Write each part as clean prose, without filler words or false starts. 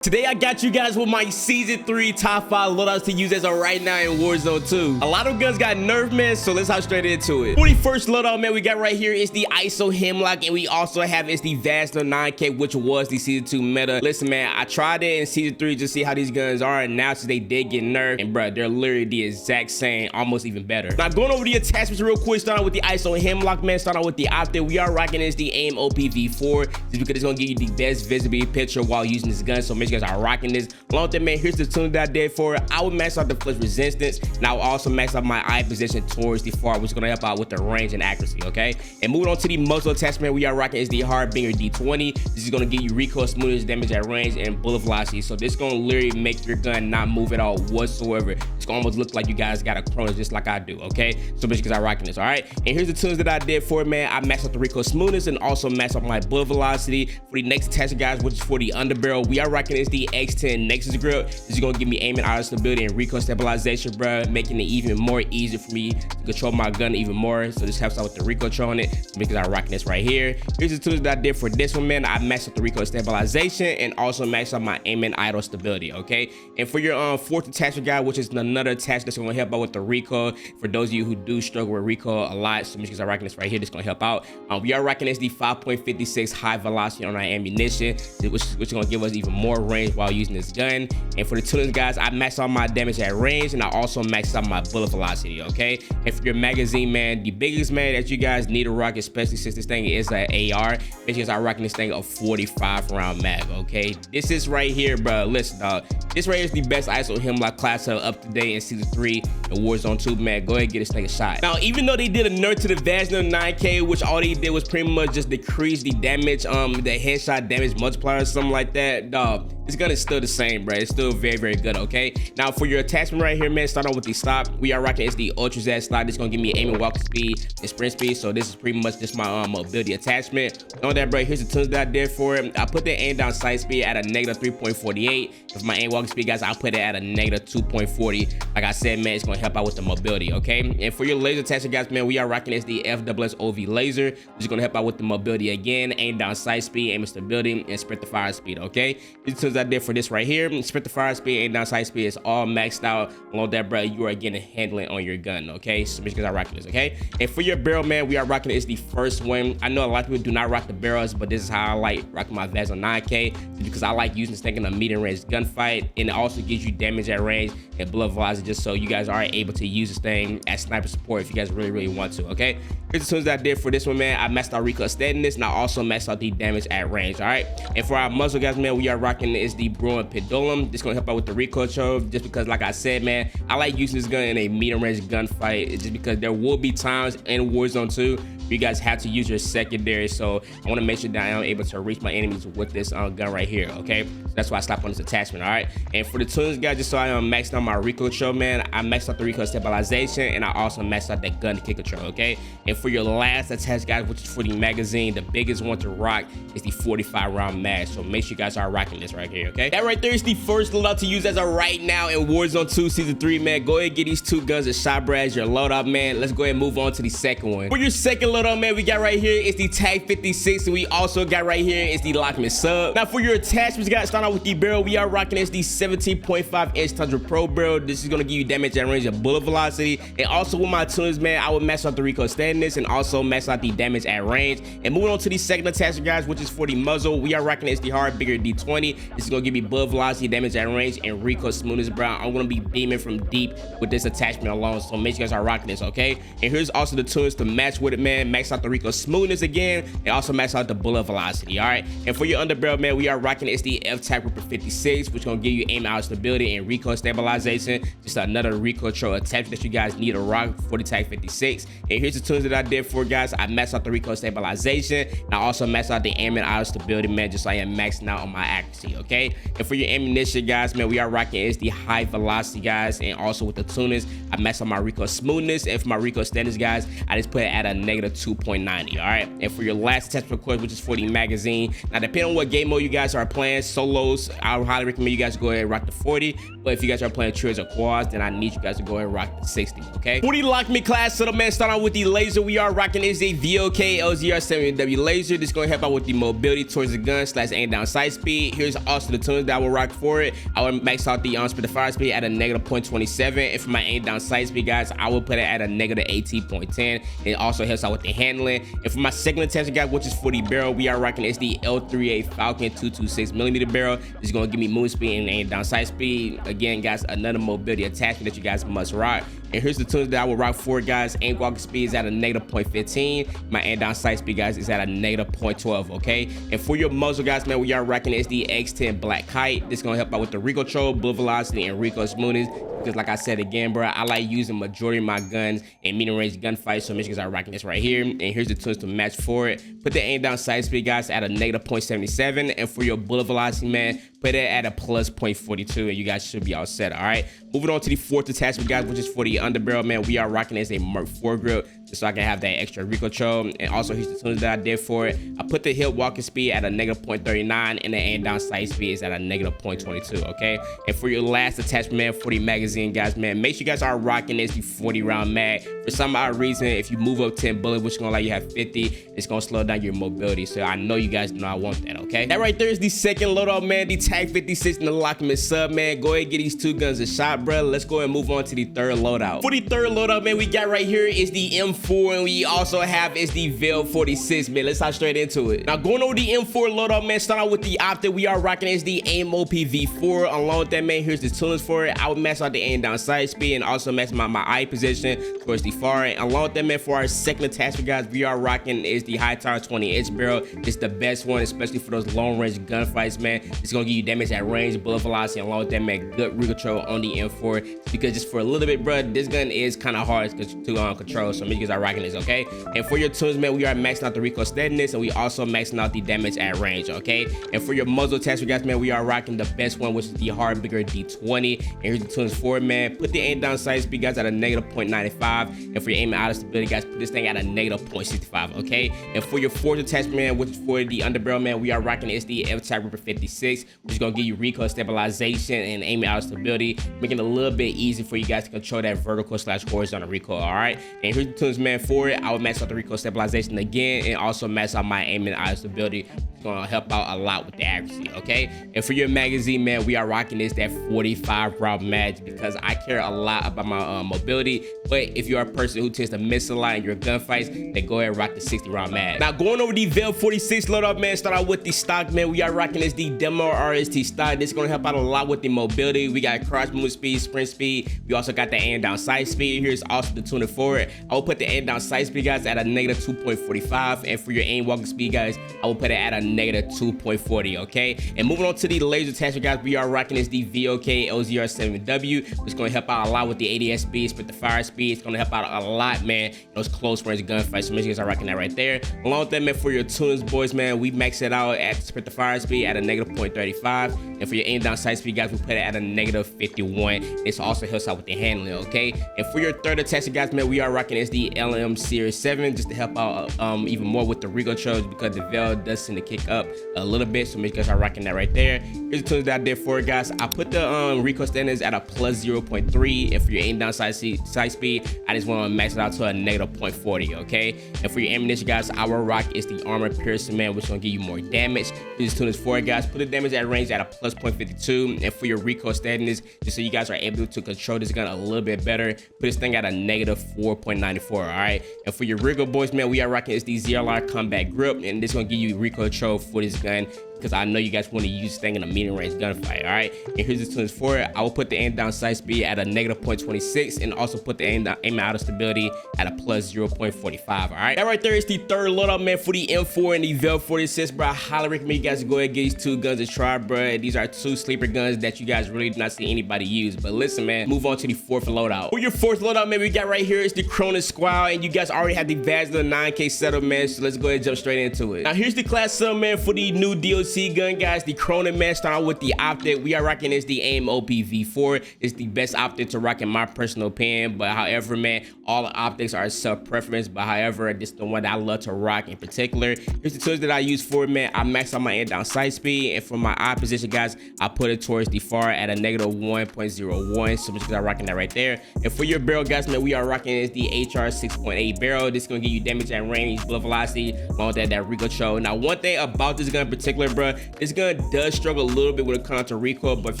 Today I got you guys with my season 3 top 5 loadouts to use as of right now in Warzone 2. A lot of guns got nerfed, man, so let's hop straight into it. 41st loadout, man, we got right here is the ISO Hemlock, and we also have is the Vassno 9K, which was the season 2 meta. Listen, man, I tried it in season 3 to see how these guns are, and now since they did get nerfed, and bro, they're literally the exact same, almost even better. Now going over the attachments real quick, starting with the ISO Hemlock, man, starting with the optic, we are rocking is the AIM OPV4, just because it's gonna give you the best visibility picture while using this gun, so make sure you guys are rocking this. Along with that, man, here's the tune that I did for it. I would max out the flinch resistance, and I will also max out my eye position towards the far, which is gonna help out with the range and accuracy, okay? And moving on to the muzzle attachment, we are rocking is the Hardbinger D20. This is gonna give you recoil smoothness, damage at range, and bullet velocity. So this is gonna literally make your gun not move at all whatsoever. It's gonna almost look like you guys got a Chronos just like I do, okay? So make sure you guys are rocking this, all right? And here's the tunes that I did for it, man. I maxed out the recoil smoothness and also maxed out my bullet velocity. For the next attachment, guys, which is for the underbarrel, we are rocking is the X10 Nexus grip. This is gonna give me aiming auto stability and recoil stabilization, bro, making it even more easier for me to control my gun even more. So this helps out with the recoil control on it, because I'm rocking this right here. Here's the tools that I did for this one, man. I maxed out the recoil stabilization and also maxed out my aiming idle stability, okay? And for your fourth attachment, guy, which is another attachment that's gonna help out with the recoil for those of you who do struggle with recoil a lot, so make sure I'm rocking this right here. This is gonna help out. We are rocking this the 5.56 high velocity on our ammunition, which is gonna give us even more range while using this gun. And for the tunings, guys, I maxed out my damage at range, and I also maxed out my bullet velocity, okay? And for your magazine, man, the biggest, man, that you guys need to rock, especially since this thing is an AR, make sure I'm rocking this thing a 45 round mag, okay? This is right here, bro. Listen, dog, this right here is the best ISO Hemlock class up to date in season 3 and Warzone 2, man. Go ahead and get this thing a shot. Now, even though they did a nerf to the Vassno 9K, which all they did was pretty much just decrease the damage, the headshot damage multiplier or something like that, dog, this gun is still the same, bro. It's still very, very good, okay? Now, for your attachment right here, man, start off with the stock. We are rocking is the Ultra Z stock. This is gonna give me aiming walking speed and sprint speed, so this is pretty much just my mobility attachment. On that, bro, here's the tunes that I did for it. I put the aim down sight speed at a negative 3.48. If my aim walking speed, guys, I'll put it at a negative 2.40. Like I said, man, it's gonna help out with the mobility, okay? And for your laser attachment, guys, man, we are rocking is the FWS-OV laser, which is gonna help out with the mobility again, aim down sight speed, aim stability, and sprint to fire speed, okay? These tunes I did for this right here. Sprint to fire speed, aim down sight speed is all maxed out. Along with that, bro, you are getting handling on your gun, okay? So make sure I'm rocking this, okay? And for your barrel, man, we are rocking is the first one. I know a lot of people do not rock the barrels, but this is how I like rocking my Vassno 9K, because I like using this thing in a medium range gunfight, and it also gives you damage at range and blood velocity, just so you guys are able to use this thing as sniper support if you guys really, really want to, okay? Here's the tunes that I did for this one, man. I maxed out recoil steadiness, and I also maxed out the damage at range, all right? And for our muzzle, guys, man, we are rocking is the Bruin Pendulum. This is gonna help out with the recoil control, just because, like I said, man, I like using this gun in a medium range gunfight, just because there will be times in Warzone 2 you guys have to use your secondary, so I want to make sure that I am able to reach my enemies with this gun right here, okay? So that's why I stopped on this attachment, all right? And for the tunes, guys, just so I maxed out my recoil control, man, I maxed out the recoil stabilization, and I also maxed out that gun kick control, okay? And for your last attach, guys, which is for the magazine, the biggest one to rock is the 45 round mag, so make sure you guys are rocking this right here, okay? That right there is the first loadout to use as of right now in Warzone 2 season 3, man. Go ahead and get these two guns a shot, bro, as your loadout, man. Let's go ahead and move on to the second one. For your second loadout, man, we got right here is the Tag 56, and we also got right here is the Lockman sub. Now for your attachments, guys, start out with the barrel. We are rocking is the 17.5 inch Tundra Pro barrel. This is gonna give you damage at range and bullet velocity. And also with my tunings, man, I would max out the recoil steadiness and also max out the damage at range. And moving on to the second attachment, guys, which is for the muzzle, we are rocking is the Hardbinger D20. This is gonna give you bullet velocity, damage at range, and recoil smoothness, bro. I'm gonna be beaming from deep with this attachment alone, so make sure you guys are rocking this, okay? And here's also the tunes to match with it, man. Max out the recoil smoothness again, and also max out the bullet velocity, all right? And for your underbarrel, man, we are rocking is the F-Tac Ripper 56, which is gonna give you aim out stability and recoil stabilization. Just another recoil control attachment that you guys need to rock for the Tag 56. And here's the tunes that I did for, guys. I maxed out the recoil stabilization, and I also maxed out the aim and auto stability, man, just so I am maxing out on my accuracy, okay? And for your ammunition, guys, man, we are rocking is the high velocity, guys, and also with the tunings, I maxed out my recoil smoothness, and for my recoil standards, guys, I just put it at a negative 2.90. All right, and for your last attachment, of course, which is for the magazine. Now, depending on what game mode you guys are playing, solos, I would highly recommend you guys go ahead and rock the 40. But if you guys are playing trios or quads, then I need you guys to go ahead and rock the 60. Okay, for the lock me class setup, man, start out with the laser. We are rocking is a VOK LZR7W laser. This is going to help out with the mobility towards the gun / aim down sight speed. Here's also the tunes that I will rock for it. I will max out the split the fire speed at a negative 0.27, and for my aim down sight speed, guys, I will put it at a negative 18.10. It also helps out with the handling. And for my second attachment, guys, which is for the barrel, we are rocking is the L38 Falcon 226mm barrel. This is going to give me move speed and aim down sight speed. Again, guys, another mobility attachment that you guys must rock. And here's the tunes that I will rock for, guys. Aim walking speed is at a negative 0.15. My aim down sight speed, guys, is at a negative 0.12. Okay, and for your muzzle, guys, man, we are rocking is the X10 Black Kite. This is gonna help out with the recoil control, bullet velocity, and recoil smoothness. Because like I said again, bro, I like using majority of my guns in medium range gunfights, so make sure you guys are rocking this right here. And here's the tunes to match for it. Put the aim down sight speed, guys, at a negative 0.77, and for your bullet velocity, man, put it at a plus 0.42, and you guys should be all set. All right, moving on to the fourth attachment, guys, which is for the underbarrel, man. We are rocking as a Merc 4 grip, just so I can have that extra recoil control. And also here's the tunes that I did for it. I put the hip walking speed at a negative 0.39, and the aim down sight speed is at a negative 0.22. Okay, and for your last attachment, man, for the magazine, guys, man, make sure you guys are rocking this the 40 round mag. For some odd reason, if you move up 10 bullets, which is gonna let you have 50, it's gonna slow down your mobility. So I know you guys know I want that. Okay, that right there is the second loadout, man, the Tag 56 in the Lockman sub, man. Go ahead and get these two guns a shot, bro. Let's go ahead and move on to the third loadout. For the third loadout, man, we got right here is the M4, and we also have is the Veil 46, man. Let's hop straight into it. Now, going over the M4 loadout, man, start out with the optic. We are rocking is the AIM OPV4. Along with that, man, here's the tunes for it. I would max out the aim down sight speed and also max my eye position towards the far end. Along with that, man, for our second attachment, guys, we are rocking is the high tower 20-inch barrel. It's the best one, especially for those long range gunfights, man. It's gonna give you damage at range, bullet velocity, along with that, man, good recoil control on the M4. Because just for a little bit, bro, this gun is kind of hard to control, so make sure you guys are rocking this. Okay, and for your tunes, man, we are maxing out the recoil steadiness, and we also maxing out the damage at range. Okay, and for your muzzle attachment, guys, man, we are rocking the best one, which is the hard bigger D20. And here's the tunes for it, man. Put the aim down sight speed, guys, at a negative 0.95, and for your aim out of stability, guys, put this thing at a negative 0.65. Okay, and for your fourth attachment, man, which is for the underbarrel, man, we are rocking is the F-Type Ripper 56, which is gonna give you recoil stabilization and aim out of stability, making it a little bit easier for you guys to control that vertical / horizontal recoil. All right, and here's the tunes, man, for it. I will max out the recoil stabilization again, and also max out my aim and out of stability. It's gonna help out a lot with the accuracy. Okay, and for your magazine, man, we are rocking this that 45 round mag, because I care a lot about my mobility. But if you're a person who tends to miss a lot in your gunfights, then go ahead and rock the 60 round mag. Now, going over the Veil 46 loadout, man, start out with the stock, man. We are rocking this the Demo RST stock. This is gonna help out a lot with the mobility. We got cross move speed, sprint speed. We also got the aim down sight speed. Here's also the tuning for it. I will put the aim down sight speed, guys, at a negative 2.45, and for your aim walking speed, guys, I will put it at a negative 2.40. Okay, and moving on to the laser attachment, guys, we are rocking is the VOK LZR7W. It's gonna help out a lot with the ADS-B, split the fire speed. It's gonna help out a lot, man, in those close range gunfights. So make sure you guys are rocking that right there. Along with that, man, for your tunes, boys, man, we max it out at split the fire speed at a negative 0.35, and for your aim down sight speed, guys, we put it at a negative 51. This also helps out with the handling. Okay, and for your third attachment, guys, man, we are rocking is the LM Series 7, just to help out even more with the recoil controls, because the Veil does tend to kick up a little bit. So make sure you guys are rocking that right there. Here's the tunes that I did for it, guys. I put the recoil standards at a plus 0.3, and for your aim down sight speed, I just want to max it out to a negative 0.40. Okay, and for your ammunition, guys, our rock is the armor piercing, man, which is gonna give you more damage. Here's the tunes for it, guys. Put the damage at range at a plus 0.52, and for your recoil steadiness, just so you guys are able to control this gun a little bit better, put this thing at a negative 4.94. All right, and for your recoil, boys, man, we are rocking is the ZLR Combat Grip, and this is gonna give you recoil control for this gun, because I know you guys want to use this thing in a medium range gunfight. All right, and here's the tunes for it. I will put the aim down sight speed at a negative 0.26, and also put the aim out of stability at a plus 0.45. All right, that right there is the third loadout, man, for the M4 and the Veil 46, bro. I highly recommend you guys to go ahead and get these two guns a try, bro. These are two sleeper guns that you guys really do not see anybody use. But listen, man, move on to the fourth loadout. For your fourth loadout, man, we got right here is the Cronus Squad, and you guys already have the Vassal 9K setup, man. So let's go ahead and jump straight into it. Now, here's the class setup, man, for the new DLC DLC gun, guys. The Cronin, man, starting out with the optic. We are rocking is the AIM OPV4. It's the best optic to rock in my personal opinion. But however, man, all the optics are self-preference. But however, this is the one that I love to rock in particular. Here's the tools that I use for it, man. I max out my end down sight speed. And for my eye position, guys, I put it towards the far at a -1.01. So I'm just rocking that right there. And for your barrel, guys, man, we are rocking is the HR 6.8 barrel. This is going to give you damage at range, bullet velocity, along with that recoil. Now, one thing about this gun in particular, bro, this gun does struggle a little bit when it comes to recoil, but if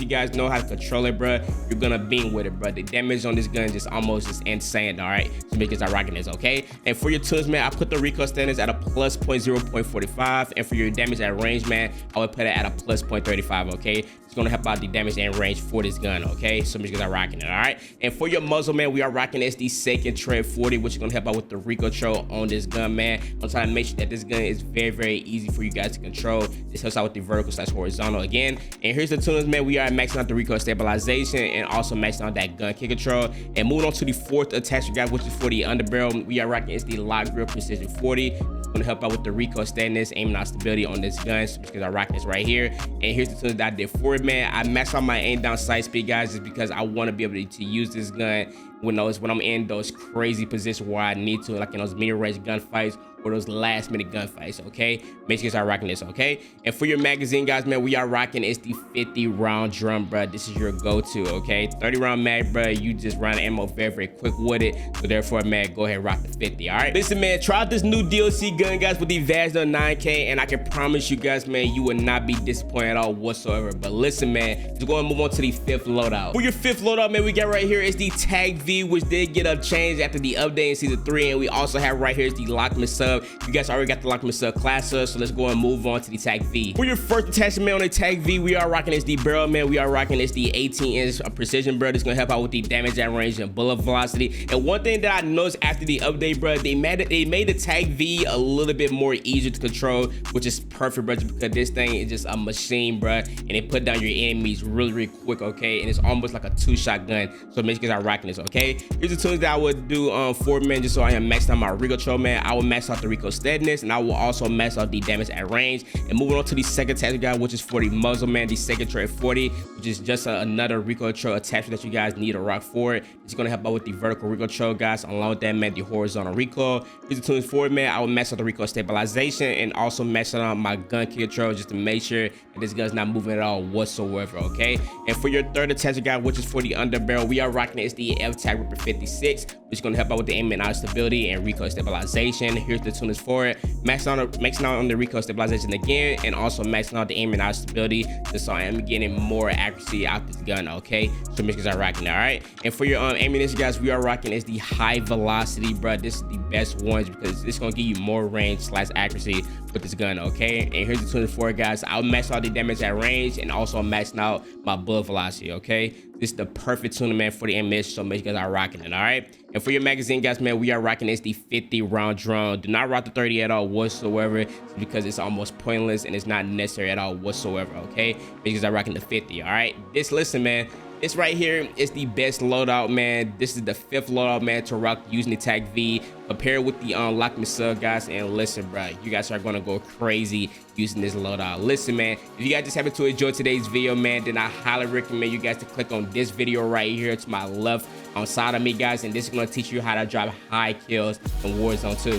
you guys know how to control it, bro, you're gonna beam with it, bro. The damage on this gun is just almost just insane. All right, so make sure I'm rocking this, okay? And for your tools, man, I put the recoil standards at a plus 0.45, and for your damage at range, man, I would put it at a plus 0.35, okay? It's gonna help out the damage and range for this gun, okay? So make sure I'm rocking it, all right? And for your muzzle, man, we are rocking the second tread 40, which is gonna help out with the recoil on this gun, man. I'm trying to make sure that this gun is very, very easy for you guys to control. This helps out with the vertical/horizontal again. And here's the tuners, man. We are maxing out the recoil stabilization and also maxing out that gun kick control. And moving on to the fourth attachment, guys, which is for the underbarrel, we are rocking is the lock grip precision 40. It's gonna help out with the recoil steadiness, aiming out stability on this gun. So because I'm rocking this right here. And here's the tuners that I did for it, man. I maxed out my aim down sight speed, guys, just because I want to be able to use this gun when I'm in those crazy positions where I need to, like in those medium range gunfights or those last minute gunfights, okay? Make sure you start rocking this, okay? And for your magazine, guys, man, we are rocking is the 50 round drum, bro. This is your go-to, okay? 30 round mag, bro. You just run ammo very, very quick with it. So therefore, man, go ahead and rock the 50, all right? Listen, man, try out this new DLC gun, guys, with the Vaz 9K, and I can promise you guys, man, you will not be disappointed at all whatsoever. But listen, man, just go and move on to the fifth loadout. For your fifth loadout, man, we got right here is the Tctekk V, which did get a change after the update in season 3, and we also have right here is the Lockman sub. You guys already got the Lockman sub class up, so let's go and move on to the Tctekk V. For your first attachment, man, on the Tctekk V, we are rocking is the barrel, man. We are rocking is the 18-inch precision, bro. This is gonna help out with the damage at range and bullet velocity. And one thing that I noticed after the update, bro, they made the Tctekk V a little bit more easier to control, which is perfect, bro, because this thing is just a machine, bro, and it put down your enemies really, really quick, okay? And it's almost like a two-shot gun. So make sure you guys are rocking this, okay? Here's the tools that I would do for, man, just so I am maxed out my recoil, man. I will max out the recoil steadiness, and I will also max out the damage at range. And moving on to the second attachment, guys, which is for the muzzle, man, the second tread 40, which is just another recoil attachment that you guys need to rock for it. It's gonna help out with the vertical recoil, guys. Along with that, man, the horizontal recoil. Here's the tools for it, man. I will max out the recoil stabilization and also max out my gun kick control just to make sure that this gun's not moving at all whatsoever, okay? And for your third attachment, guys, which is for the underbarrel, we are rocking is the F-Tag Ripper 56, which is gonna help out with the aim and eye stability and recoil stabilization. Here's the tuners for it. Maxing out on the recoil stabilization again, and also maxing out the aim and eye stability, just so I am getting more accuracy out this gun, okay? So make sure you are rocking it, all right? And for your ammunition, guys, we are rocking is the high velocity, bro. This is the best ones because it's gonna give you more range / accuracy with this gun, okay? And here's the tuners for it, guys. I'll max out the damage at range and also maxing out my bullet velocity, okay? This is the perfect tuner, man, for the ammunition, so make sure you guys are rocking it, all right? And for your magazine, guys, man, we are rocking is the 50 round drum. Do not rock the 30 at all whatsoever because it's almost pointless and it's not necessary at all whatsoever, okay? Because I'm rocking the 50, all right? Listen, man, this right here is the best loadout, man. This is the fifth loadout, man, to rock using the Tctekk V. Compare it with the Lockman sub, guys, and listen, bro, you guys are gonna go crazy using this loadout. Listen, man, if you guys just happen to enjoy today's video, man, then I highly recommend you guys to click on this video right here to my left on side of me, guys, and this is gonna teach you how to drop high kills in Warzone 2.